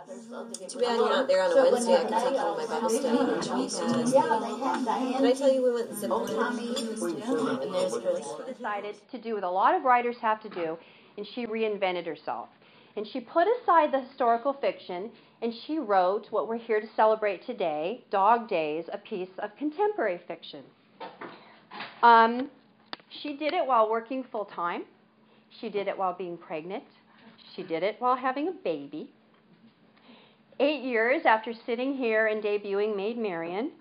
Too bad you're not there on a Wednesday. I can take you to my Bible study. And did I tell you we went ziplining? And there's Chris. Decided to do what a lot of writers have to do, and she reinvented herself. And she put aside the historical fiction, and she wrote what we're here to celebrate today, Dog Days, a piece of contemporary fiction. She did it while working full-time. She did it while being pregnant. She did it while having a baby. 8 years after sitting here and debuting Maid Marian,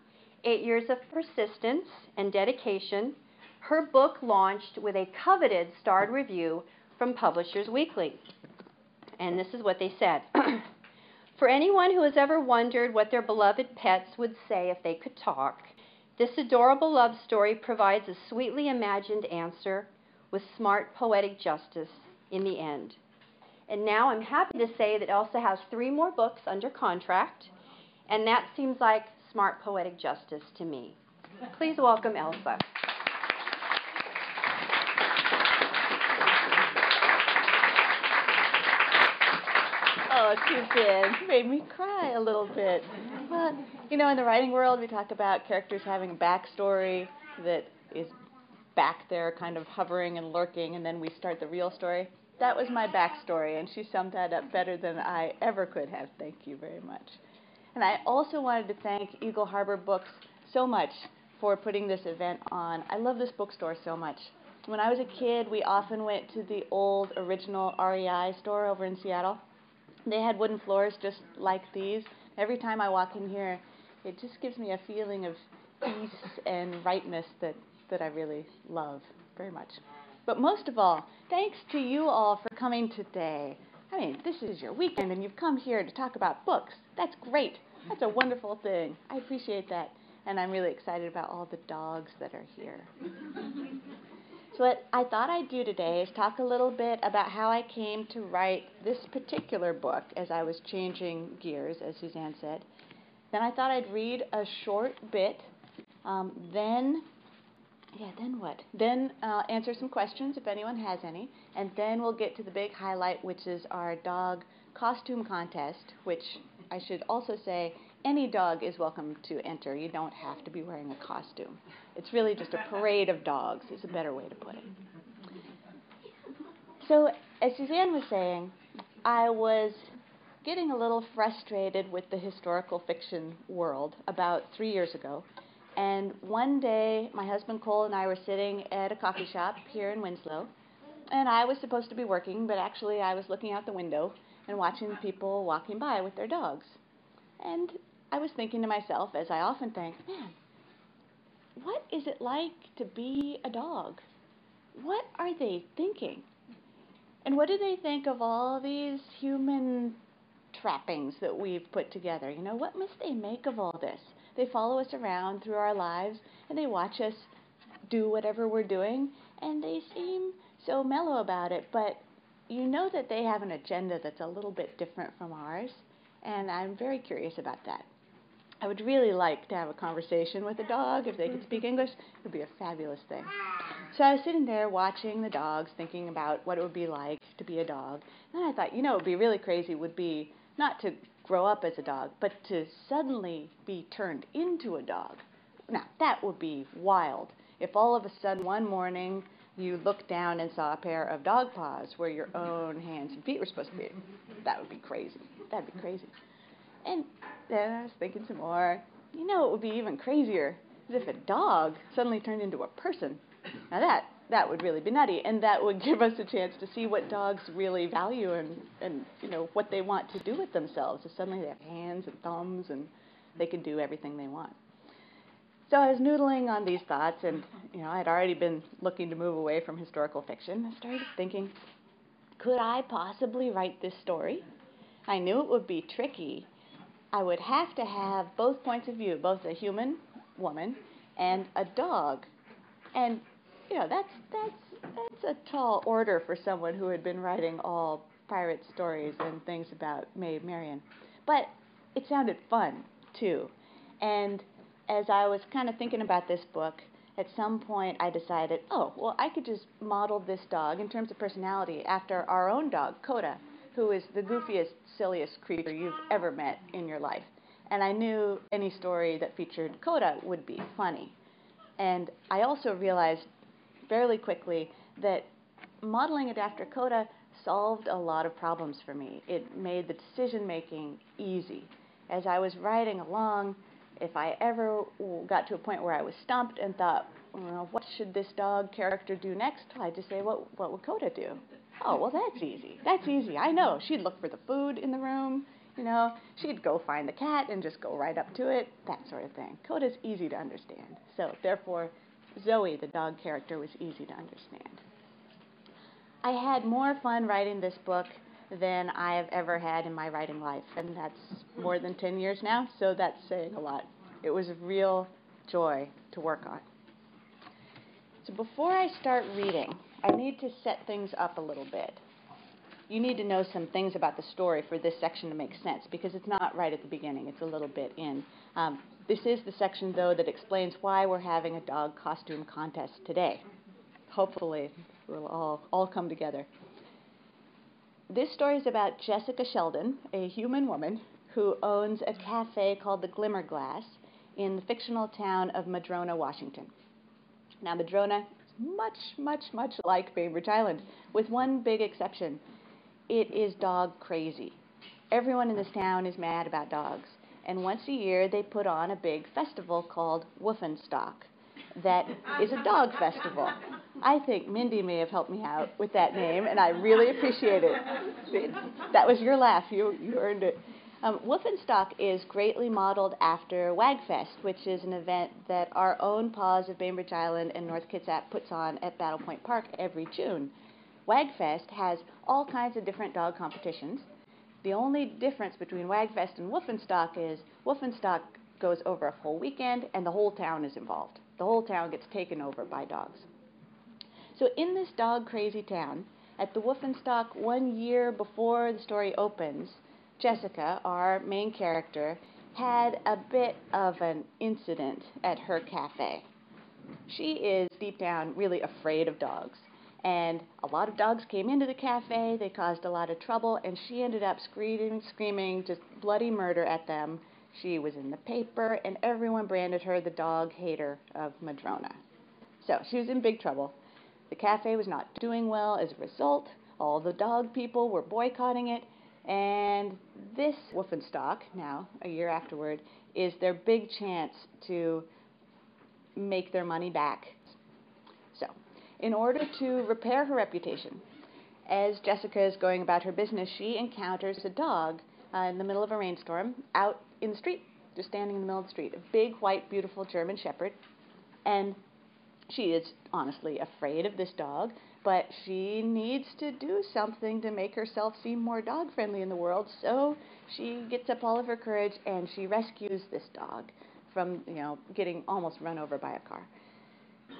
8 years of persistence and dedication, her book launched with a coveted starred review from Publishers Weekly. And this is what they said. For anyone who has ever wondered what their beloved pets would say if they could talk, this adorable love story provides a sweetly imagined answer with smart poetic justice in the end. And now I'm happy to say that Elsa has 3 more books under contract, and that seems like smart poetic justice to me. Please welcome Elsa. Oh, too bad. Made me cry a little bit. But, you know, in the writing world, we talk about characters having a backstory that is back there kind of hovering and lurking, and then we start the real story. That was my backstory, and she summed that up better than I ever could have. Thank you very much. And I also wanted to thank Eagle Harbor Books so much for putting this event on. I love this bookstore so much. When I was a kid, we often went to the old original REI store over in Seattle. They had wooden floors just like these. Every time I walk in here, it just gives me a feeling of peace and rightness that I really love very much. But most of all, thanks to you all for coming today. I mean, this is your weekend, and you've come here to talk about books. That's great. That's a wonderful thing. I appreciate that. And I'm really excited about all the dogs that are here. So what I thought I'd do today is talk a little bit about how I came to write this particular book as I was changing gears, as Suzanne said. Then I thought I'd read a short bit, then answer some questions if anyone has any, and then we'll get to the big highlight, which is our dog costume contest, which I should also say any dog is welcome to enter. You don't have to be wearing a costume. It's really just a parade of dogs is a better way to put it. So as Suzanne was saying, I was getting a little frustrated with the historical fiction world about 3 years ago. And one day, my husband Cole and I were sitting at a coffee shop here in Winslow, and I was supposed to be working, but actually I was looking out the window and watching people walking by with their dogs. And I was thinking to myself, as I often think, man, what is it like to be a dog? What are they thinking? And what do they think of all these human trappings that we've put together? You know, what must they make of all this? They follow us around through our lives, and they watch us do whatever we're doing, and they seem so mellow about it, but you know that they have an agenda that's a little bit different from ours, and I'm very curious about that. I would really like to have a conversation with a dog. If they could speak English, it would be a fabulous thing. So I was sitting there watching the dogs, thinking about what it would be like to be a dog, and I thought, you know, what would be really crazy would be not to grow up as a dog, but to suddenly be turned into a dog. Now, that would be wild. If all of a sudden one morning you looked down and saw a pair of dog paws where your own hands and feet were supposed to be, that would be crazy. That'd be crazy. And then I was thinking some more. You know, it would be even crazier is if a dog suddenly turned into a person. Now that would really be nutty, and that would give us a chance to see what dogs really value and you know, what they want to do with themselves. So suddenly they have hands and thumbs, and they can do everything they want. So I was noodling on these thoughts, and you know, I'd already been looking to move away from historical fiction. I started thinking, could I possibly write this story? I knew it would be tricky. I would have to have both points of view, both a human woman and a dog. And you know, that's a tall order for someone who had been writing all pirate stories and things about Maid Marian. But it sounded fun, too. And as I was kind of thinking about this book, at some point I decided, oh, well, I could just model this dog in terms of personality after our own dog, Coda, who is the goofiest, silliest creature you've ever met in your life. And I knew any story that featured Coda would be funny. And I also realized fairly quickly that modeling it after Coda solved a lot of problems for me. It made the decision-making easy. As I was riding along, if I ever got to a point where I was stumped and thought, well, what should this dog character do next? I'd just say, what would Coda do? Oh, well, that's easy. That's easy. I know. She'd look for the food in the room. You know, she'd go find the cat and just go right up to it, that sort of thing. Coda's easy to understand. So, therefore, Zoe, the dog character, was easy to understand. I had more fun writing this book than I have ever had in my writing life, and that's more than 10 years now, so that's saying a lot. It was a real joy to work on. So before I start reading, I need to set things up a little bit. You need to know some things about the story for this section to make sense, because it's not right at the beginning. It's a little bit in. This is the section, though, that explains why we're having a dog costume contest today. Hopefully, we'll all come together. This story is about Jessica Sheldon, a human woman who owns a cafe called the Glimmer Glass in the fictional town of Madrona, Washington. Now, Madrona is much, much, much like Bainbridge Island, with one big exception. It is dog crazy. Everyone in this town is mad about dogs, and once a year they put on a big festival called Woofinstock. That is a dog festival. I think Mindy may have helped me out with that name, and I really appreciate it. That was your laugh. You earned it. Woofinstock is greatly modeled after Wagfest, which is an event that our own Paws of Bainbridge Island and North Kitsap puts on at Battle Point Park every June. Wagfest has all kinds of different dog competitions. The only difference between Wagfest and Woofinstock is Woofinstock goes over a full weekend and the whole town is involved. The whole town gets taken over by dogs. So in this dog-crazy town, at the Woofinstock 1 year before the story opens, Jessica, our main character, had a bit of an incident at her cafe. She is, deep down, really afraid of dogs. And a lot of dogs came into the cafe, they caused a lot of trouble, and she ended up screaming just bloody murder at them. She was in the paper, and everyone branded her the dog hater of Madrona. So she was in big trouble. The cafe was not doing well as a result. All the dog people were boycotting it. And this Woofinstock, now, a year afterward, is their big chance to make their money back. So, in order to repair her reputation, as Jessica is going about her business, she encounters a dog in the middle of a rainstorm out in the street, just standing in the middle of the street, a big, white, beautiful German Shepherd. And she is honestly afraid of this dog, but she needs to do something to make herself seem more dog-friendly in the world, so she gets up all of her courage and she rescues this dog from, getting almost run over by a car.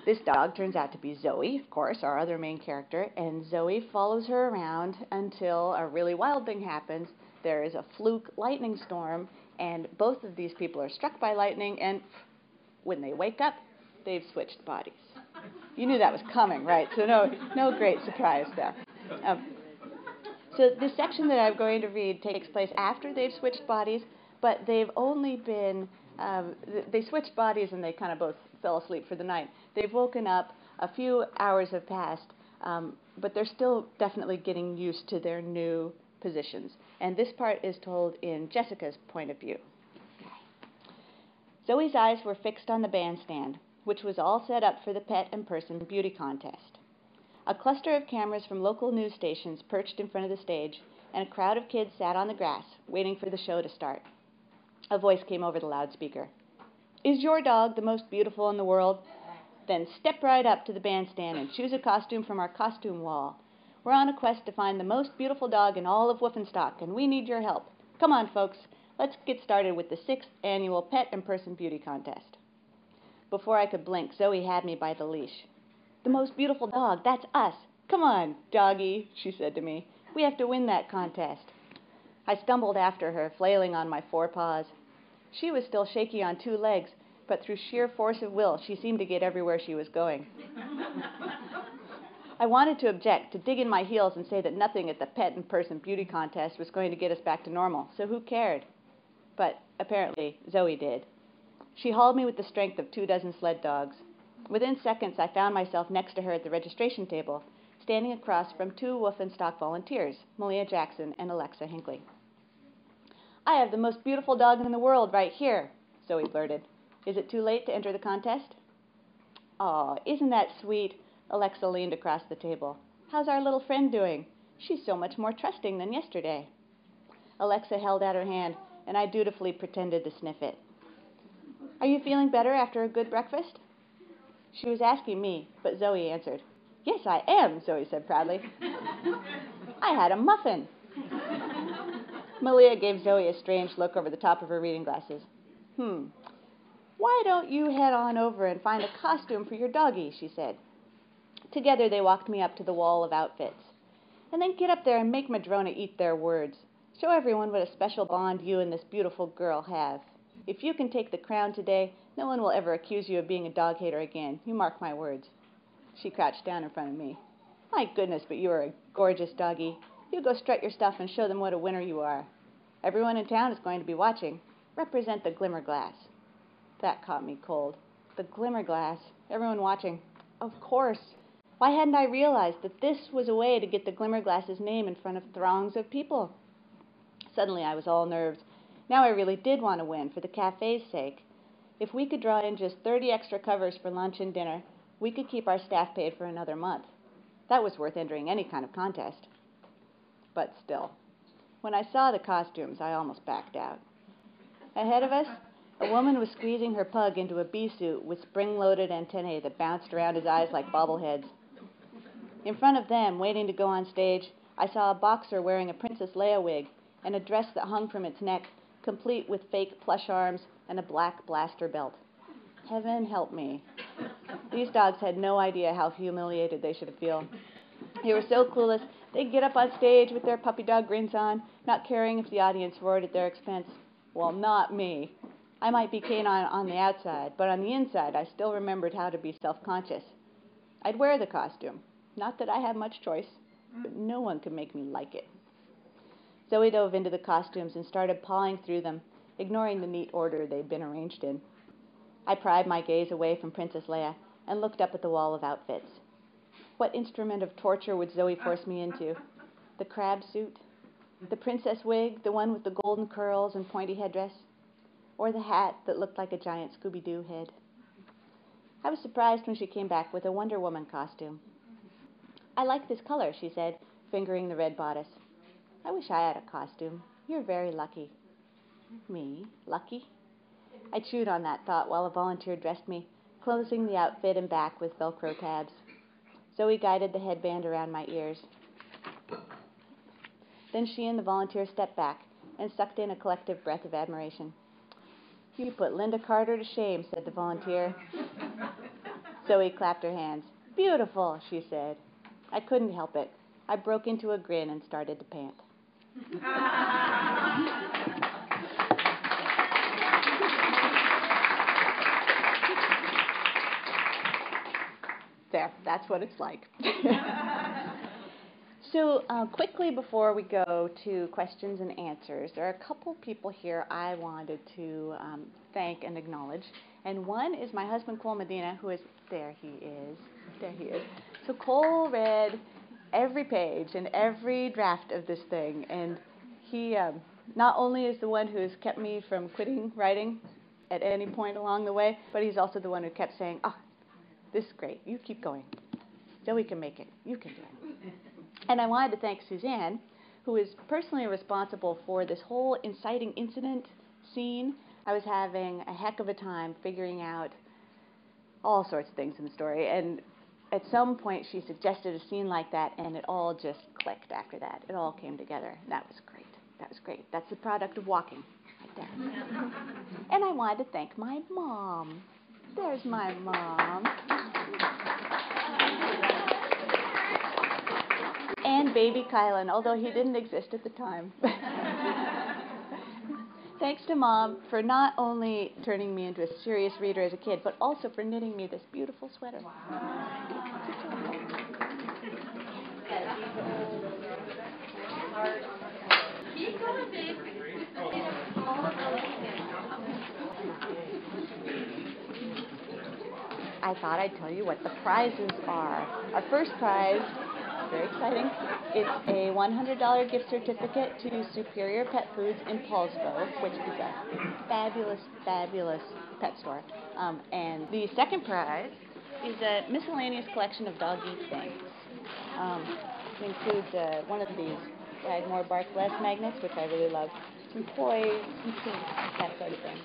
This dog turns out to be Zoe, of course, our other main character, and Zoe follows her around until a really wild thing happens. There is a fluke lightning storm, and both of these people are struck by lightning, and when they wake up, they've switched bodies. You knew that was coming, right? So no great surprise there. So the section that I'm going to read takes place after they've switched bodies, but they've only been, they switched bodies and they kind of both fell asleep for the night. They've woken up, a few hours have passed, but they're still definitely getting used to their new positions. And this part is told in Jessica's point of view. Zoe's eyes were fixed on the bandstand, which was all set up for the pet and person beauty contest. A cluster of cameras from local news stations perched in front of the stage, and a crowd of kids sat on the grass, waiting for the show to start. A voice came over the loudspeaker. "Is your dog the most beautiful in the world? Then step right up to the bandstand and choose a costume from our costume wall. We're on a quest to find the most beautiful dog in all of Woofinstock, and we need your help. Come on, folks. Let's get started with the 6th annual Pet and Person Beauty Contest." Before I could blink, Zoe had me by the leash. "The most beautiful dog, that's us. Come on, doggy," she said to me. "We have to win that contest." I stumbled after her, flailing on my 4 paws. She was still shaky on 2 legs, but through sheer force of will, she seemed to get everywhere she was going. I wanted to object, to dig in my heels and say that nothing at the pet and person beauty contest was going to get us back to normal, so who cared? But apparently Zoe did. She hauled me with the strength of 24 sled dogs. Within seconds, I found myself next to her at the registration table, standing across from 2 Woofinstock volunteers, Malia Jackson and Alexa Hinckley. "I have the most beautiful dog in the world right here," Zoe blurted. "Is it too late to enter the contest?" "Aw, isn't that sweet?" Alexa leaned across the table. "How's our little friend doing? She's so much more trusting than yesterday." Alexa held out her hand, and I dutifully pretended to sniff it. "Are you feeling better after a good breakfast?" She was asking me, but Zoe answered. "Yes, I am," Zoe said proudly. "I had a muffin." Malia gave Zoe a strange look over the top of her reading glasses. "Why don't you head on over and find a costume for your doggie?" she said. Together they walked me up to the wall of outfits. "And then get up there and make Madrona eat their words. Show everyone what a special bond you and this beautiful girl have. If you can take the crown today, no one will ever accuse you of being a dog hater again. You mark my words." She crouched down in front of me. "My goodness, but you are a gorgeous doggie. You go strut your stuff and show them what a winner you are. Everyone in town is going to be watching. Represent the glimmer glass." That caught me cold. The glimmer glass. Everyone watching. Of course. Why hadn't I realized that this was a way to get the glimmer glass's name in front of throngs of people? Suddenly I was all nerves. Now I really did want to win, for the café's sake. If we could draw in just 30 extra covers for lunch and dinner, we could keep our staff paid for another month. That was worth entering any kind of contest. But still, when I saw the costumes, I almost backed out. Ahead of us, a woman was squeezing her pug into a bee suit with spring-loaded antennae that bounced around his eyes like bobbleheads. In front of them, waiting to go on stage, I saw a boxer wearing a Princess Leia wig and a dress that hung from its neck, complete with fake plush arms and a black blaster belt. Heaven help me. These dogs had no idea how humiliated they should feel. They were so clueless, they'd get up on stage with their puppy dog grins on, not caring if the audience roared at their expense. Well, not me. I might be canine on the outside, but on the inside I still remembered how to be self-conscious. I'd wear the costume. Not that I had much choice, but no one could make me like it. Zoe dove into the costumes and started pawing through them, ignoring the neat order they'd been arranged in. I pried my gaze away from Princess Leia and looked up at the wall of outfits. What instrument of torture would Zoe force me into? The crab suit? The princess wig, the one with the golden curls and pointy headdress? Or the hat that looked like a giant Scooby-Doo head? I was surprised when she came back with a Wonder Woman costume. "I like this color," she said, fingering the red bodice. "I wish I had a costume. You're very lucky." Me? Lucky? I chewed on that thought while a volunteer dressed me, closing the outfit and back with Velcro tabs. Zoe guided the headband around my ears. Then she and the volunteer stepped back and sucked in a collective breath of admiration. "You put Linda Carter to shame," said the volunteer. Zoe clapped her hands. "Beautiful," she said. I couldn't help it. I broke into a grin and started to pant. There, that's what it's like. So quickly before we go to questions and answers, there are a couple people here I wanted to thank and acknowledge. And one is my husband, Cole Medina, who is, there he is. So Cole read every page and every draft of this thing. And he not only is the one who has kept me from quitting writing at any point along the way, but he's also the one who kept saying, this is great. You keep going. Zoe can make it. You can do it. And I wanted to thank Suzanne, who is personally responsible for this whole inciting incident scene. I was having a heck of a time figuring out all sorts of things in the story. And at some point, she suggested a scene like that, and it all just clicked after that. It all came together. That was great. That was great. That's the product of walking right there. And I wanted to thank my mom. There's my mom. And baby Kylan, although he didn't exist at the time. Thanks to Mom for not only turning me into a serious reader as a kid, but also for knitting me this beautiful sweater. I thought I'd tell you what the prizes are. Our first prize, very exciting, it's a $100 gift certificate to Superior Pet Foods in Paulsville, which is a fabulous, fabulous pet store. And the second prize is a miscellaneous collection of dog eat things. It includes one of these Wag More Bark Less magnets, which I really love, some toys, some seats, that sort of thing.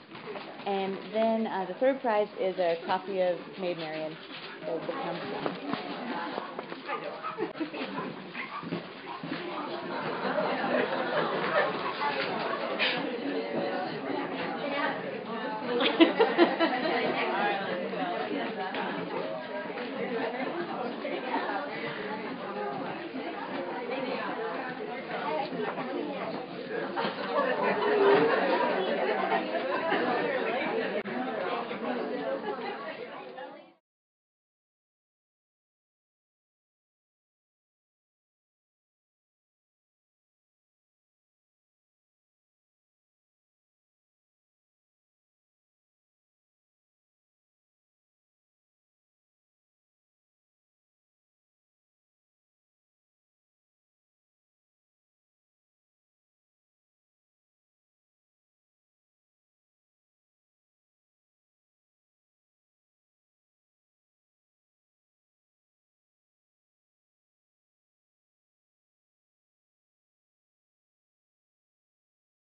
And then the third prize is a copy of Maid Marian, the complicate.